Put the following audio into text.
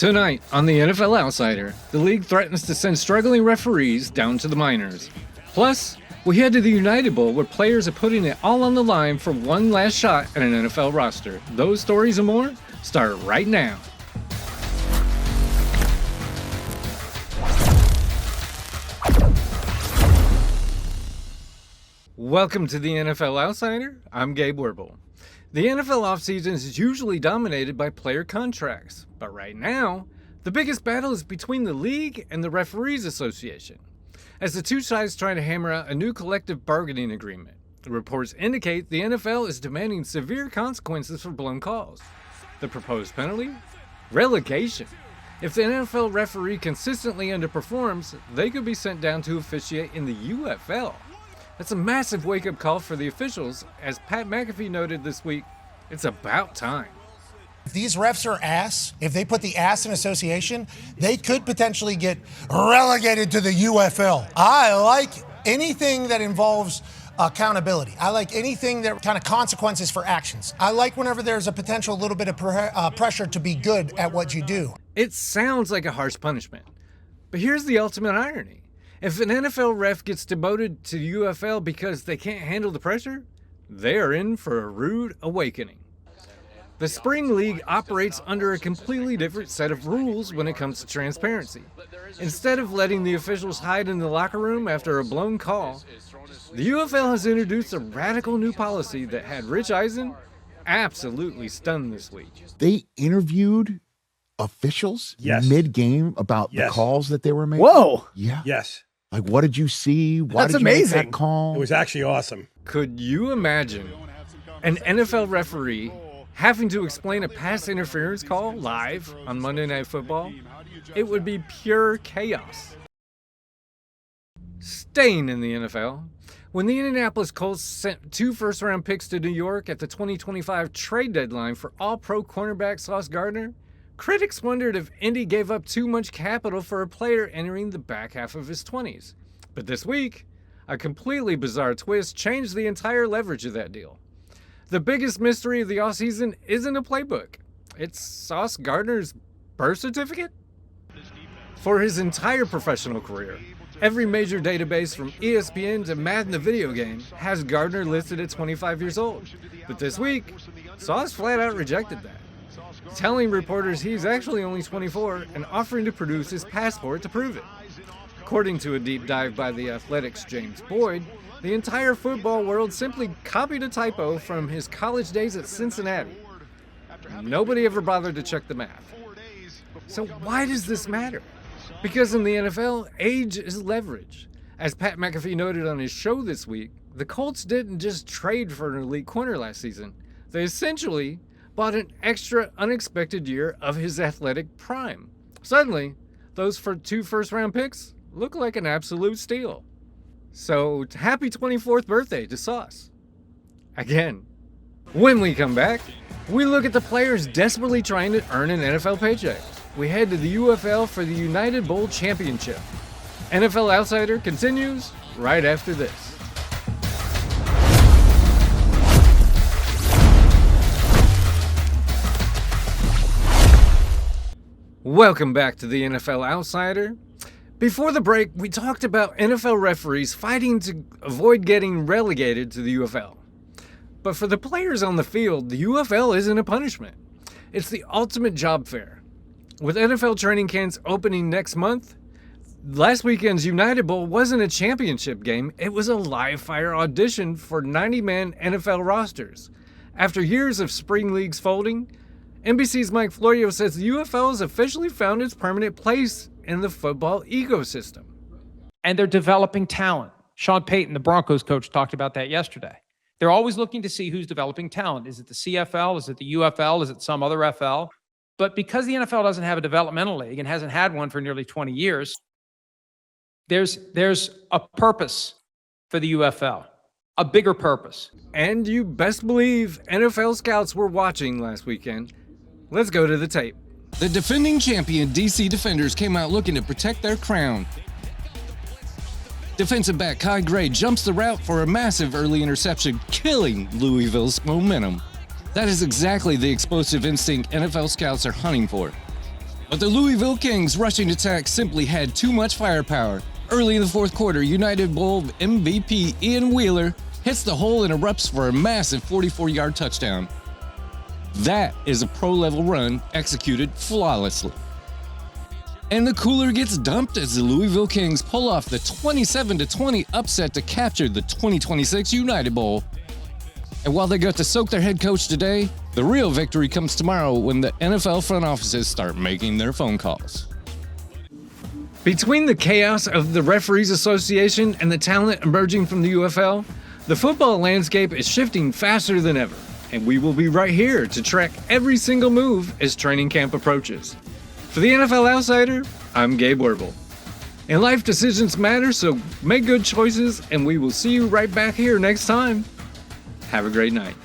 Tonight on the NFL Outsider, the league threatens to send struggling referees down to the minors. Plus, we head to the United Bowl where players are putting it all on the line for one last shot at an NFL roster. Those stories and more start right now. Welcome to the NFL Outsider. I'm Gabe Werble. The NFL offseason is usually dominated by player contracts, but right now, the biggest battle is between the league and the Referees Association, as the two sides try to hammer out a new collective bargaining agreement. The reports indicate the NFL is demanding severe consequences for blown calls. The proposed penalty? Relegation. If the NFL referee consistently underperforms, they could be sent down to officiate in the UFL. That's a massive wake-up call for the officials. As Pat McAfee noted this week, it's about time. If these refs are ass, if they put the ass in association, they could potentially get relegated to the UFL. I like anything that involves accountability. I like anything that kind of consequences for actions. I like whenever there's a potential little bit of pressure to be good at what you do. It sounds like a harsh punishment, but here's the ultimate irony. If an NFL ref gets demoted to UFL because they can't handle the pressure, they are in for a rude awakening. The Spring League operates under a completely different set of rules when it comes to transparency. Instead of letting the officials hide in the locker room after a blown call, the UFL has introduced a radical new policy that had Rich Eisen absolutely stunned this week. They interviewed officials mid-game about the calls that they were making? Whoa! Yeah. Yes. Like, what did you see? Why That's did you amazing. make that call? It was actually awesome. Could you imagine an NFL referee having to explain a pass interference call live on Monday Night Football? It would be pure chaos. Staying in the NFL, when the Indianapolis Colts sent 2 first-round picks to New York at the 2025 trade deadline for all-pro cornerback Sauce Gardner, critics wondered if Indy gave up too much capital for a player entering the back half of his 20s. But this week, a completely bizarre twist changed the entire leverage of that deal. The biggest mystery of the offseason isn't a playbook. It's Sauce Gardner's birth certificate? For his entire professional career, every major database from ESPN to Madden the video game has Gardner listed at 25 years old. But this week, Sauce flat out rejected that, telling reporters he's actually only 24 and offering to produce his passport to prove it. According to a deep dive by The Athletic's James Boyd, the entire football world simply copied a typo from his college days at Cincinnati. Nobody ever bothered to check the math. So why does this matter? Because in the NFL, age is leverage. As Pat McAfee noted on his show this week, the Colts didn't just trade for an elite corner last season. They essentially bought an extra unexpected year of his athletic prime. Suddenly, those 2 first-round picks look like an absolute steal. So, happy 24th birthday to Sauce. Again. When we come back, we look at the players desperately trying to earn an NFL paycheck. We head to the UFL for the United Bowl Championship. NFL Outsider continues right after this. Welcome back to the NFL Outsider. Before the break, we talked about NFL referees fighting to avoid getting relegated to the UFL. But for the players on the field, the UFL isn't a punishment. It's the ultimate job fair. With NFL training camps opening next month, last weekend's United Bowl wasn't a championship game, it was a live-fire audition for 90-man NFL rosters. After years of spring leagues folding, NBC's Mike Florio says the UFL has officially found its permanent place in the football ecosystem. And they're developing talent. Sean Payton, the Broncos coach, talked about that yesterday. They're always looking to see who's developing talent. Is it the CFL? Is it the UFL? Is it some other FL? But because the NFL doesn't have a developmental league and hasn't had one for nearly 20 years, there's a purpose for the UFL, a bigger purpose. And you best believe NFL scouts were watching last weekend. Let's go to the tape. The defending champion DC Defenders came out looking to protect their crown. Defensive back Kai Gray jumps the route for a massive early interception, killing Louisville's momentum. That is exactly the explosive instinct NFL scouts are hunting for. But the Louisville Kings' rushing attack simply had too much firepower. Early in the fourth quarter, United Bowl MVP Ian Wheeler hits the hole and erupts for a massive 44-yard touchdown. That is a pro-level run executed flawlessly. And the cooler gets dumped as the Louisville Kings pull off the 27-20 upset to capture the 2026 United Bowl. And while they got to soak their head coach today, the real victory comes tomorrow when the NFL front offices start making their phone calls. Between the chaos of the Referees Association and the talent emerging from the UFL, the football landscape is shifting faster than ever, and we will be right here to track every single move as training camp approaches. For the NFL Outsider, I'm Gabe Werble. And life decisions matter, so make good choices, and we will see you right back here next time. Have a great night.